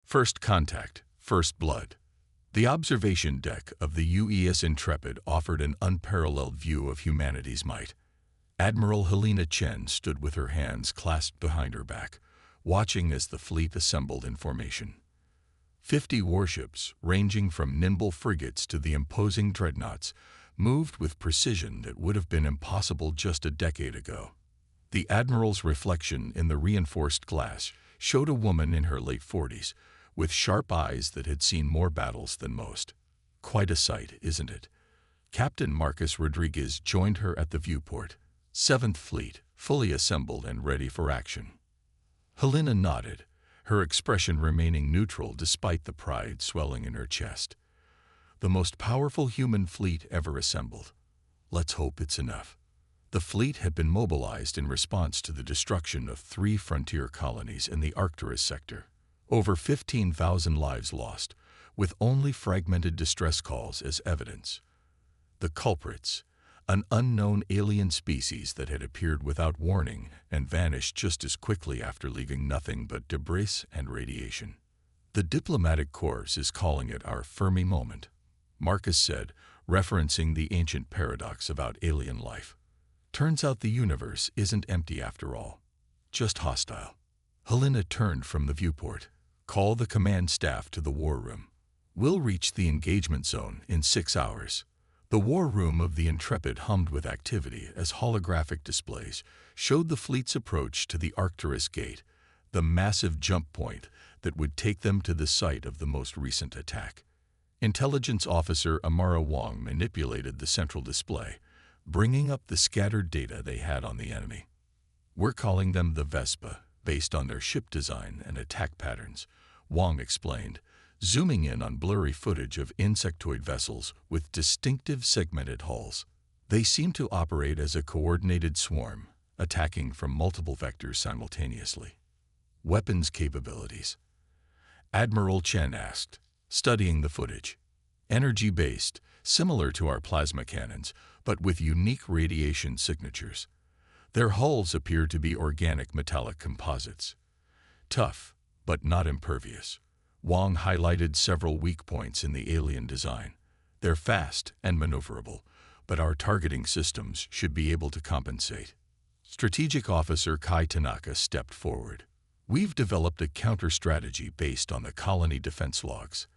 First contact, first blood. The observation deck of the UES Intrepid offered an unparalleled view of humanity's might. Admiral Helena Chen stood with her hands clasped behind her back, watching as the fleet assembled in formation. 50 warships, ranging from nimble frigates to the imposing dreadnoughts, moved with precision that would have been impossible just a decade ago. The Admiral's reflection in the reinforced glass showed a woman in her late 40s, with sharp eyes that had seen more battles than most. Quite a sight, isn't it? Captain Marcus Rodriguez joined her at the viewport, 7th Fleet, fully assembled and ready for action. Helena nodded, her expression remaining neutral despite the pride swelling in her chest. The most powerful human fleet ever assembled. Let's hope it's enough. The fleet had been mobilized in response to the destruction of 3 frontier colonies in the Arcturus sector. Over 15,000 lives lost, with only fragmented distress calls as evidence. The culprits, an unknown alien species that had appeared without warning and vanished just as quickly after leaving nothing but debris and radiation. The diplomatic corps is calling it our Fermi moment, Marcus said, referencing the ancient paradox about alien life. Turns out the universe isn't empty after all, just hostile. Helena turned from the viewport. Call the command staff to the war room. We'll reach the engagement zone in 6 hours. The war room of the Intrepid hummed with activity as holographic displays showed the fleet's approach to the Arcturus Gate, the massive jump point that would take them to the site of the most recent attack. Intelligence Officer Amara Wong manipulated the central display, bringing up the scattered data they had on the enemy. We're calling them the Vespa, based on their ship design and attack patterns, Wong explained, zooming in on blurry footage of insectoid vessels with distinctive segmented hulls. They seem to operate as a coordinated swarm, attacking from multiple vectors simultaneously. Weapons capabilities. Admiral Chen asked, studying the footage. Energy-based, similar to our plasma cannons, but with unique radiation signatures. Their hulls appear to be organic metallic composites. Tough, but not impervious. Wong highlighted several weak points in the alien design. They're fast and maneuverable, but our targeting systems should be able to compensate. Strategic Officer Kai Tanaka stepped forward. We've developed a counter-strategy based on the colony defense logs.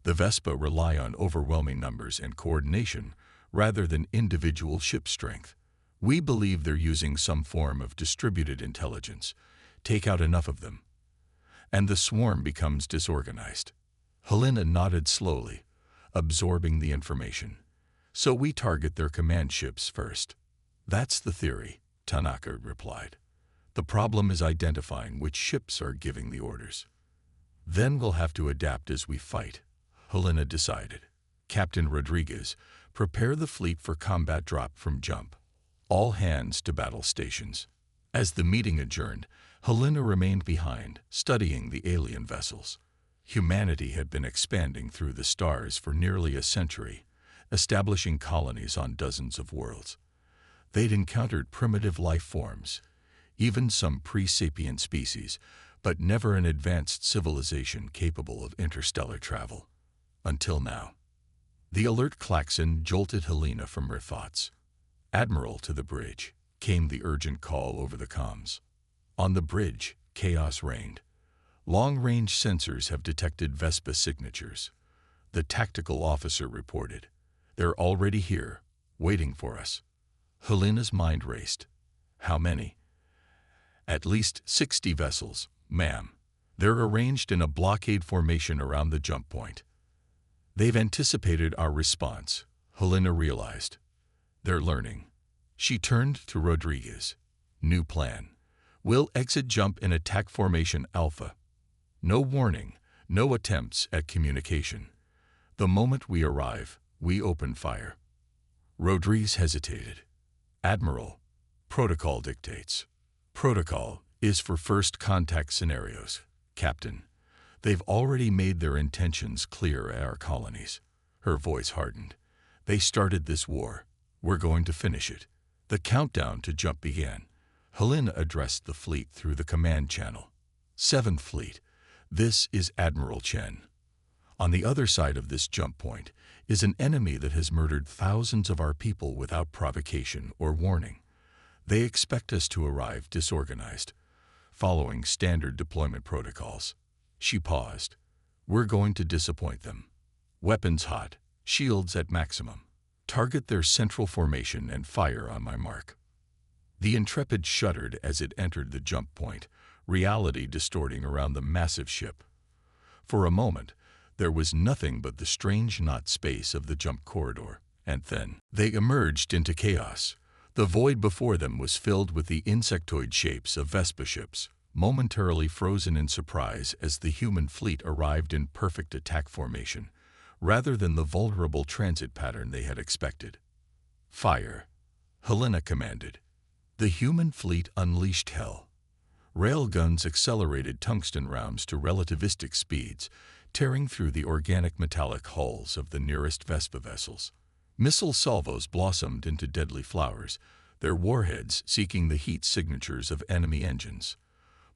The Vespa rely on overwhelming numbers and coordination rather than individual ship strength. We believe they're using some form of distributed intelligence. Take out enough of them, and the swarm becomes disorganized. Helena nodded slowly, absorbing the information. So we target their command ships first. That's the theory, Tanaka replied. The problem is identifying which ships are giving the orders. Then we'll have to adapt as we fight, Helena decided. Captain Rodriguez, prepare the fleet for combat drop from jump. All hands to battle stations. As the meeting adjourned, Helena remained behind, studying the alien vessels. Humanity had been expanding through the stars for nearly a century, establishing colonies on dozens of worlds. They'd encountered primitive life forms, even some pre-sapient species, but never an advanced civilization capable of interstellar travel. Until now. The alert klaxon jolted Helena from her thoughts. Admiral, to the bridge, came the urgent call over the comms. On the bridge, chaos reigned. Long-range sensors have detected Vespa signatures. The tactical officer reported. They're already here, waiting for us. Helena's mind raced. How many? At least 60 vessels, ma'am. They're arranged in a blockade formation around the jump point. They've anticipated our response, Helena realized. They're learning. She turned to Rodriguez. New plan. We'll exit jump in attack formation Alpha. No warning, no attempts at communication. The moment we arrive, we open fire. Rodriguez hesitated. Admiral, protocol dictates. Protocol is for first contact scenarios, Captain. They've already made their intentions clear at our colonies. Her voice hardened. They started this war. We're going to finish it. The countdown to jump began. Helena addressed the fleet through the command channel. 7th Fleet, This is Admiral Chen. On the other side of this jump point is an enemy that has murdered thousands of our people without provocation or warning. They expect us to arrive disorganized, following standard deployment protocols. She paused. We're going to disappoint them. Weapons hot, shields at maximum. Target their central formation and fire on my mark. The Intrepid shuddered as it entered the jump point, reality distorting around the massive ship. For a moment, there was nothing but the strange knot space of the jump corridor, and then they emerged into chaos. The void before them was filled with the insectoid shapes of Vespa ships, momentarily frozen in surprise as the human fleet arrived in perfect attack formation, rather than the vulnerable transit pattern they had expected. Fire, Helena commanded. The human fleet unleashed hell. Railguns accelerated tungsten rounds to relativistic speeds, tearing through the organic metallic hulls of the nearest Vespa vessels. Missile salvos blossomed into deadly flowers, their warheads seeking the heat signatures of enemy engines.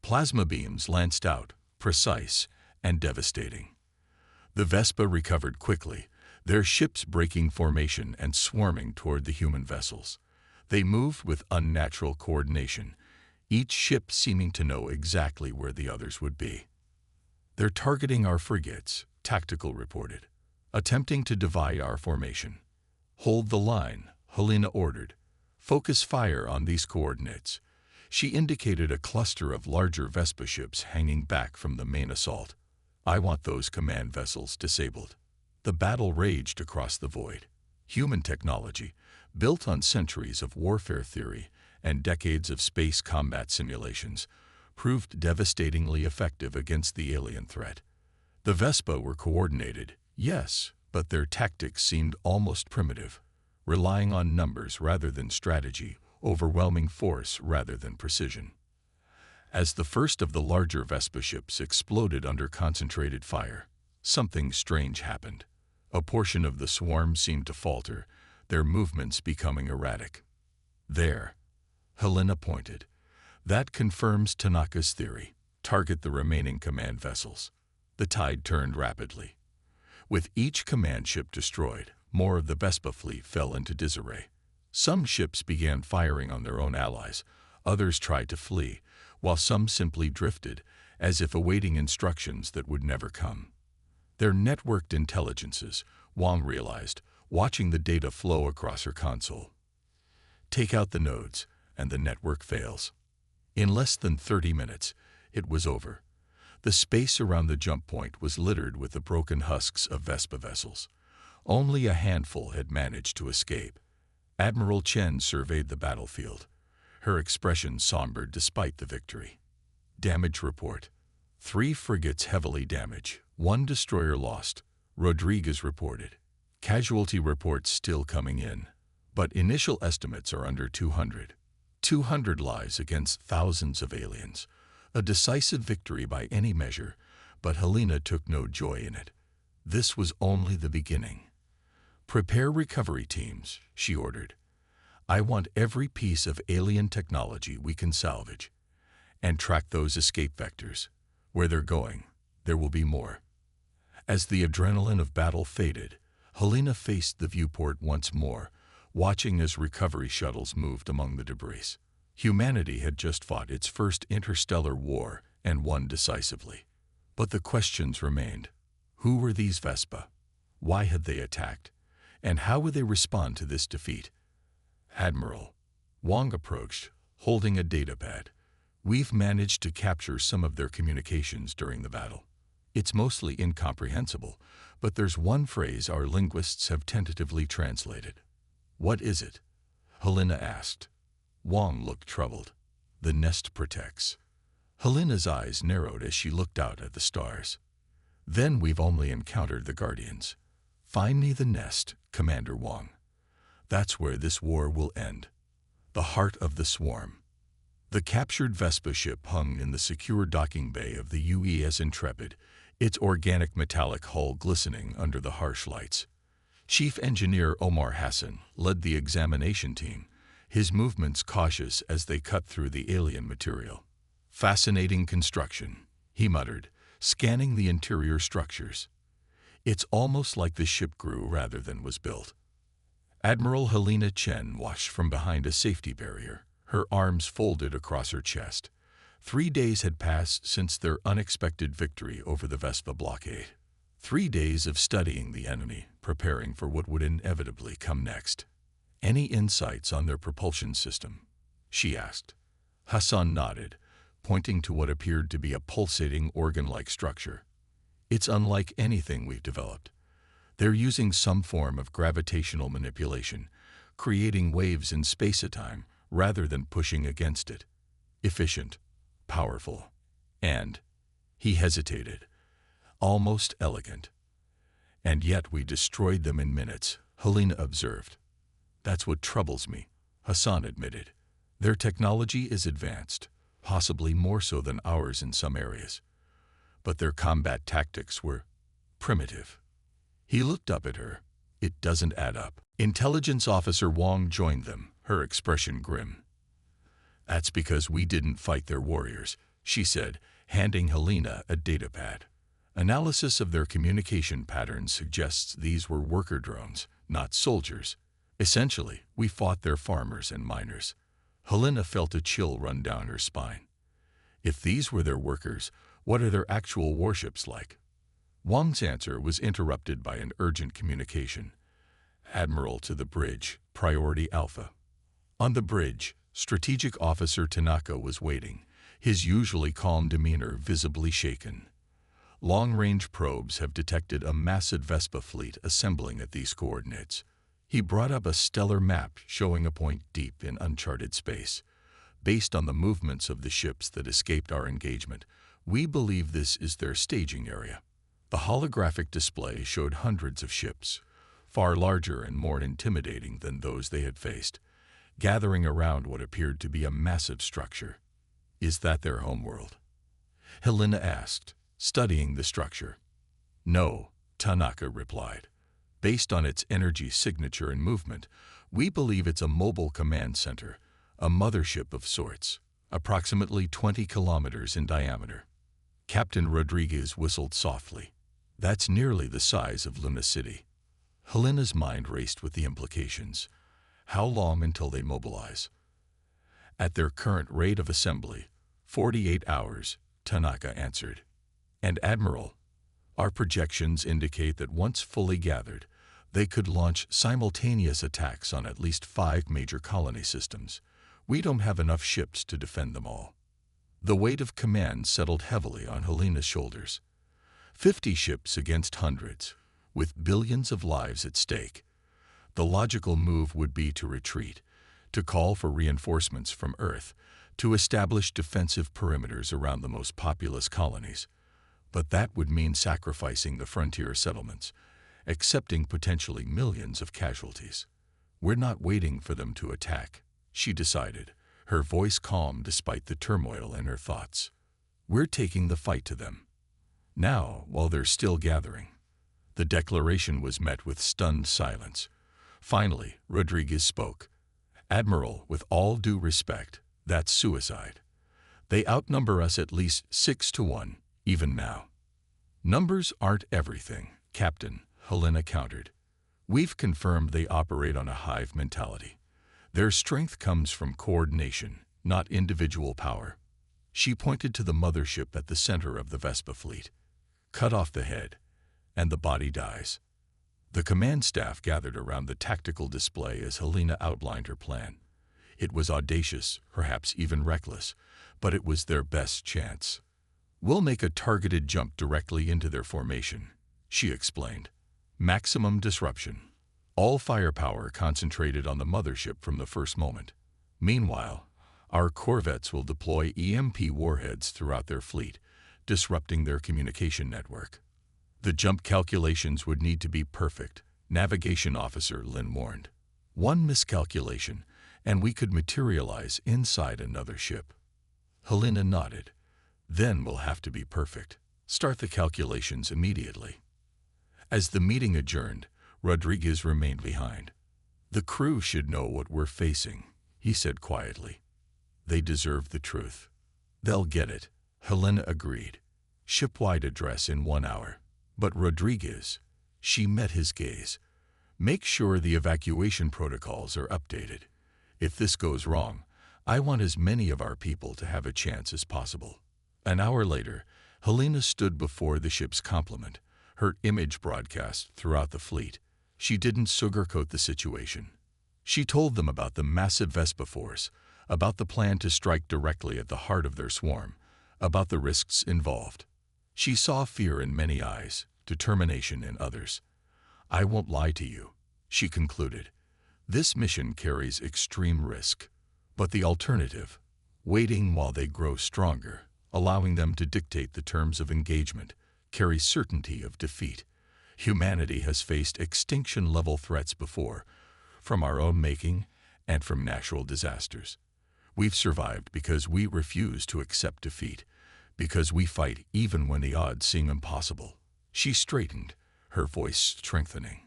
Plasma beams lanced out, precise and devastating. The Vespa recovered quickly, their ships breaking formation and swarming toward the human vessels. They moved with unnatural coordination, each ship seeming to know exactly where the others would be. They're targeting our frigates, Tactical reported, attempting to divide our formation. Hold the line, Helena ordered. Focus fire on these coordinates. She indicated a cluster of larger Vespa ships hanging back from the main assault. I want those command vessels disabled. The battle raged across the void. Human technology, built on centuries of warfare theory and decades of space combat simulations, proved devastatingly effective against the alien threat. The Vespa were coordinated, yes, but their tactics seemed almost primitive, relying on numbers rather than strategy, overwhelming force rather than precision. As the first of the larger Vespa ships exploded under concentrated fire, something strange happened. A portion of the swarm seemed to falter, their movements becoming erratic. There, Helena pointed. That confirms Tanaka's theory. Target the remaining command vessels. The tide turned rapidly. With each command ship destroyed, more of the Vespa fleet fell into disarray. Some ships began firing on their own allies, others tried to flee, while some simply drifted, as if awaiting instructions that would never come. Their networked intelligences, Wang realized, watching the data flow across her console. Take out the nodes, and the network fails. In less than 30 minutes, it was over. The space around the jump point was littered with the broken husks of Vespa vessels. Only a handful had managed to escape. Admiral Chen surveyed the battlefield, her expression somber despite the victory. Damage report. 3 frigates heavily damaged, 1 destroyer lost, Rodriguez reported. Casualty reports still coming in, but initial estimates are under 200. 200 lives against thousands of aliens. A decisive victory by any measure, but Helena took no joy in it. This was only the beginning. Prepare recovery teams, she ordered. I want every piece of alien technology we can salvage. And track those escape vectors. Where they're going, there will be more. As the adrenaline of battle faded, Helena faced the viewport once more, watching as recovery shuttles moved among the debris. Humanity had just fought its first interstellar war and won decisively. But the questions remained. Who were these Vespa? Why had they attacked? And how would they respond to this defeat? Admiral, Wang approached, holding a datapad. We've managed to capture some of their communications during the battle. It's mostly incomprehensible, but there's one phrase our linguists have tentatively translated. What is it? Helena asked. Wang looked troubled. The nest protects. Helena's eyes narrowed as she looked out at the stars. Then we've only encountered the Guardians. Find me the nest, Commander Wang. That's where this war will end. The heart of the swarm. The captured Vespa ship hung in the secure docking bay of the UES Intrepid, its organic metallic hull glistening under the harsh lights. Chief Engineer Omar Hassan led the examination team, his movements cautious as they cut through the alien material. Fascinating construction, he muttered, scanning the interior structures. It's almost like the ship grew rather than was built. Admiral Helena Chen watched from behind a safety barrier, her arms folded across her chest. 3 days had passed since their unexpected victory over the Vespa blockade. 3 days of studying the enemy, preparing for what would inevitably come next. "Any insights on their propulsion system?" she asked. Hassan nodded, pointing to what appeared to be a pulsating organ-like structure. "It's unlike anything we've developed. They're using some form of gravitational manipulation, creating waves in space-time rather than pushing against it. Efficient, powerful, and," he hesitated, "almost elegant. And yet we destroyed them in minutes," Helena observed. "That's what troubles me," Hassan admitted. "Their technology is advanced, possibly more so than ours in some areas. But their combat tactics were primitive." He looked up at her. "It doesn't add up." Intelligence Officer Wong joined them, her expression grim. "That's because we didn't fight their warriors," she said, handing Helena a datapad. "Analysis of their communication patterns suggests these were worker drones, not soldiers. Essentially, we fought their farmers and miners." Helena felt a chill run down her spine. If these were their workers, what are their actual warships like? Wang's answer was interrupted by an urgent communication. "Admiral to the bridge, priority Alpha." On the bridge, Strategic Officer Tanaka was waiting, his usually calm demeanor visibly shaken. "Long-range probes have detected a massive Vespa fleet assembling at these coordinates." He brought up a stellar map showing a point deep in uncharted space. "Based on the movements of the ships that escaped our engagement, we believe this is their staging area." The holographic display showed hundreds of ships, far larger and more intimidating than those they had faced, gathering around what appeared to be a massive structure. "Is that their homeworld?" Helena asked, studying the structure. "No," Tanaka replied. "Based on its energy signature and movement, we believe it's a mobile command center, a mothership of sorts, approximately 20 kilometers in diameter." Captain Rodriguez whistled softly. "That's nearly the size of Luna City." Helena's mind raced with the implications. How long until they mobilize? "At their current rate of assembly, 48 hours, Tanaka answered. "And Admiral, our projections indicate that once fully gathered, they could launch simultaneous attacks on at least 5 major colony systems. We don't have enough ships to defend them all." The weight of command settled heavily on Helena's shoulders. 50 ships against hundreds, with billions of lives at stake. The logical move would be to retreat, to call for reinforcements from Earth, to establish defensive perimeters around the most populous colonies. But that would mean sacrificing the frontier settlements, accepting potentially millions of casualties. "We're not waiting for them to attack," she decided, her voice calm despite the turmoil in her thoughts. "We're taking the fight to them. Now, while they're still gathering." The declaration was met with stunned silence. Finally, Rodriguez spoke. "Admiral, with all due respect, that's suicide. They outnumber us at least 6-1, even now." "Numbers aren't everything, Captain," Helena countered. "We've confirmed they operate on a hive mentality. Their strength comes from coordination, not individual power." She pointed to the mothership at the center of the Vespa fleet. "Cut off the head, and the body dies." The command staff gathered around the tactical display as Helena outlined her plan. It was audacious, perhaps even reckless, but it was their best chance. "We'll make a targeted jump directly into their formation," she explained. "Maximum disruption. All firepower concentrated on the mothership from the first moment. Meanwhile, our corvettes will deploy EMP warheads throughout their fleet, disrupting their communication network." The jump calculations would need to be perfect, Navigation Officer Lin warned. "One miscalculation, and we could materialize inside another ship." Helena nodded. "Then we'll have to be perfect. Start the calculations immediately." As the meeting adjourned, Rodriguez remained behind. "The crew should know what we're facing," he said quietly. "They deserve the truth." "They'll get it," Helena agreed. Shipwide address in 1 hour. But Rodriguez, she met his gaze. Make sure the evacuation protocols are updated. If this goes wrong, I want as many of our people to have a chance as possible. An hour later, Helena stood before the ship's complement, her image broadcast throughout the fleet. She didn't sugarcoat the situation. She told them about the massive Vespa force, about the plan to strike directly at the heart of their swarm, about the risks involved. She saw fear in many eyes, determination in others. I won't lie to you, she concluded. This mission carries extreme risk, but the alternative, waiting while they grow stronger, allowing them to dictate the terms of engagement, carries certainty of defeat. Humanity has faced extinction-level threats before, from our own making and from natural disasters. We've survived because we refuse to accept defeat, because we fight even when the odds seem impossible. She straightened, her voice strengthening.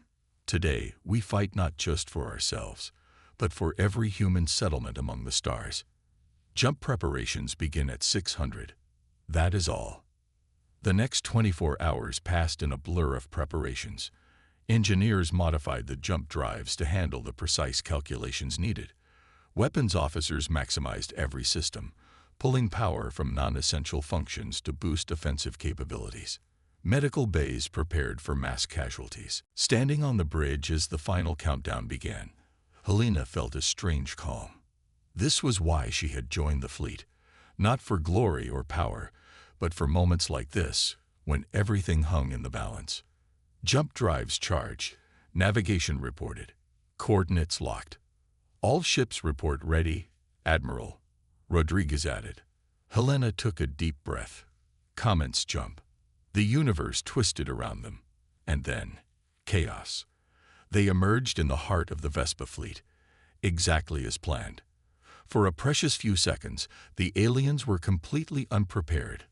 Today, we fight not just for ourselves, but for every human settlement among the stars. Jump preparations begin at 600. That is all. The next 24 hours passed in a blur of preparations. Engineers modified the jump drives to handle the precise calculations needed. Weapons officers maximized every system, pulling power from non-essential functions to boost offensive capabilities. Medical bays prepared for mass casualties. Standing on the bridge as the final countdown began, Helena felt a strange calm. This was why she had joined the fleet, not for glory or power, but for moments like this, when everything hung in the balance. Jump drives charged. Navigation reported. Coordinates locked. All ships report ready, Admiral, Rodriguez added. Helena took a deep breath. Comments jump. The universe twisted around them. And then, chaos. They emerged in the heart of the Vespa fleet, exactly as planned. For a precious few seconds, the aliens were completely unprepared.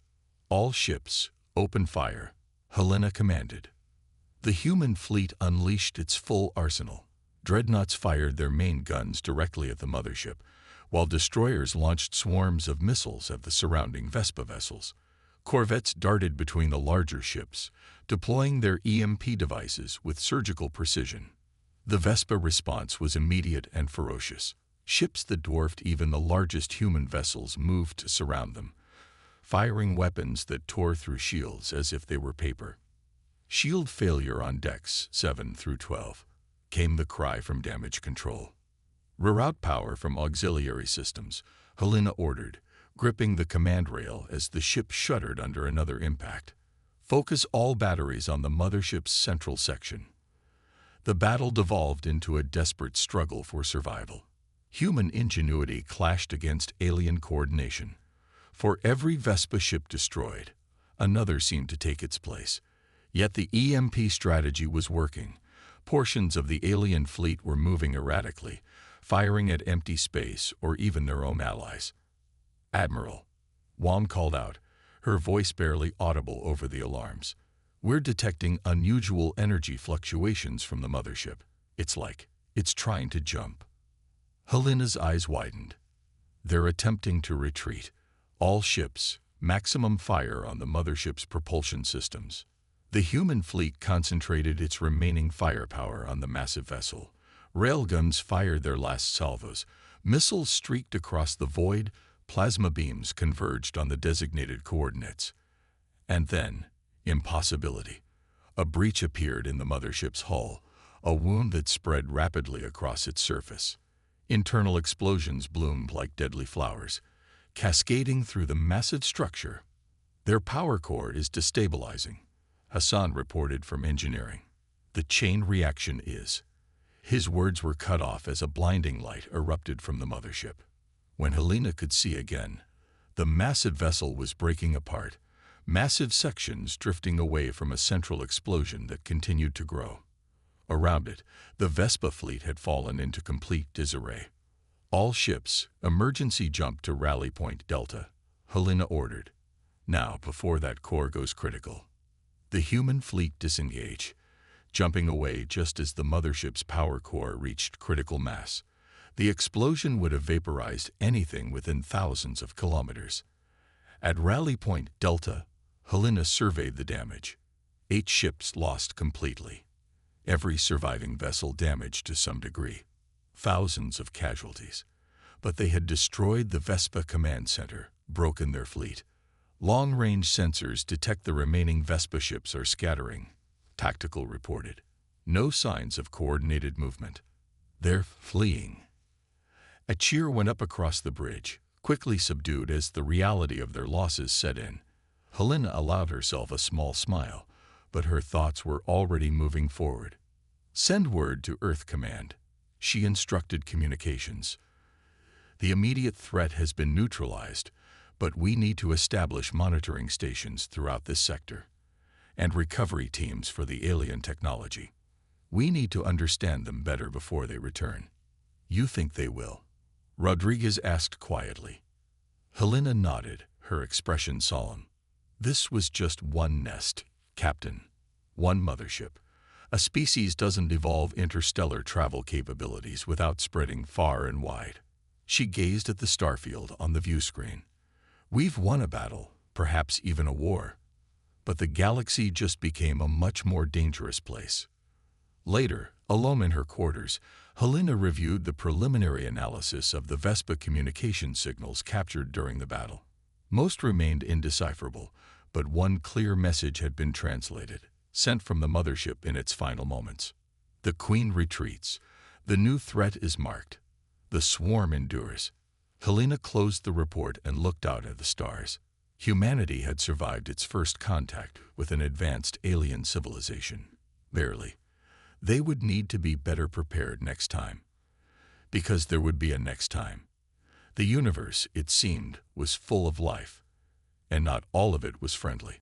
All ships, open fire, Helena commanded. The human fleet unleashed its full arsenal. Dreadnoughts fired their main guns directly at the mothership, while destroyers launched swarms of missiles at the surrounding Vespa vessels. Corvettes darted between the larger ships, deploying their EMP devices with surgical precision. The Vespa response was immediate and ferocious. Ships that dwarfed even the largest human vessels moved to surround them, firing weapons that tore through shields as if they were paper. Shield failure on decks 7 through 12, came the cry from damage control. Reroute power from auxiliary systems, Helena ordered, gripping the command rail as the ship shuddered under another impact. Focus all batteries on the mothership's central section. The battle devolved into a desperate struggle for survival. Human ingenuity clashed against alien coordination. For every Vespa ship destroyed, another seemed to take its place. Yet the EMP strategy was working. Portions of the alien fleet were moving erratically, firing at empty space or even their own allies. Admiral, Wong called out, her voice barely audible over the alarms. We're detecting unusual energy fluctuations from the mothership. It's like it's trying to jump. Helena's eyes widened. They're attempting to retreat. All ships, maximum fire on the mothership's propulsion systems. The human fleet concentrated its remaining firepower on the massive vessel. Railguns fired their last salvos. Missiles streaked across the void. Plasma beams converged on the designated coordinates. And then, impossibility. A breach appeared in the mothership's hull, a wound that spread rapidly across its surface. Internal explosions bloomed like deadly flowers, cascading through the massive structure. Their power core is destabilizing, Hassan reported from engineering. The chain reaction is. His words were cut off as a blinding light erupted from the mothership. When Helena could see again, the massive vessel was breaking apart, massive sections drifting away from a central explosion that continued to grow. Around it, the Vespa fleet had fallen into complete disarray. All ships, emergency jump to Rally Point Delta, Helena ordered. Now, before that core goes critical. The human fleet disengage, jumping away just as the mothership's power core reached critical mass. The explosion would have vaporized anything within thousands of kilometers. At Rally Point Delta, Helena surveyed the damage. 8 ships lost completely. Every surviving vessel damaged to some degree. Thousands of casualties. But they had destroyed the Vespa command center, broken their fleet. Long-range sensors detect the remaining Vespa ships are scattering. Tactical reported. No signs of coordinated movement. They're fleeing. A cheer went up across the bridge, quickly subdued as the reality of their losses set in. Helena allowed herself a small smile, but her thoughts were already moving forward. Send word to Earth Command. She instructed communications. The immediate threat has been neutralized, but we need to establish monitoring stations throughout this sector and recovery teams for the alien technology. We need to understand them better before they return. You think they will? Rodriguez asked quietly. Helena nodded, her expression solemn. This was just one nest, Captain. One mothership. A species doesn't evolve interstellar travel capabilities without spreading far and wide. She gazed at the starfield on the view screen. We've won a battle, perhaps even a war. But the galaxy just became a much more dangerous place. Later, alone in her quarters, Helena reviewed the preliminary analysis of the Vespa communication signals captured during the battle. Most remained indecipherable, but one clear message had been translated, sent from the mothership in its final moments. The Queen retreats. The new threat is marked. The swarm endures. Helena closed the report and looked out at the stars. Humanity had survived its first contact with an advanced alien civilization. Barely. They would need to be better prepared next time. Because there would be a next time. The universe, it seemed, was full of life, and not all of it was friendly.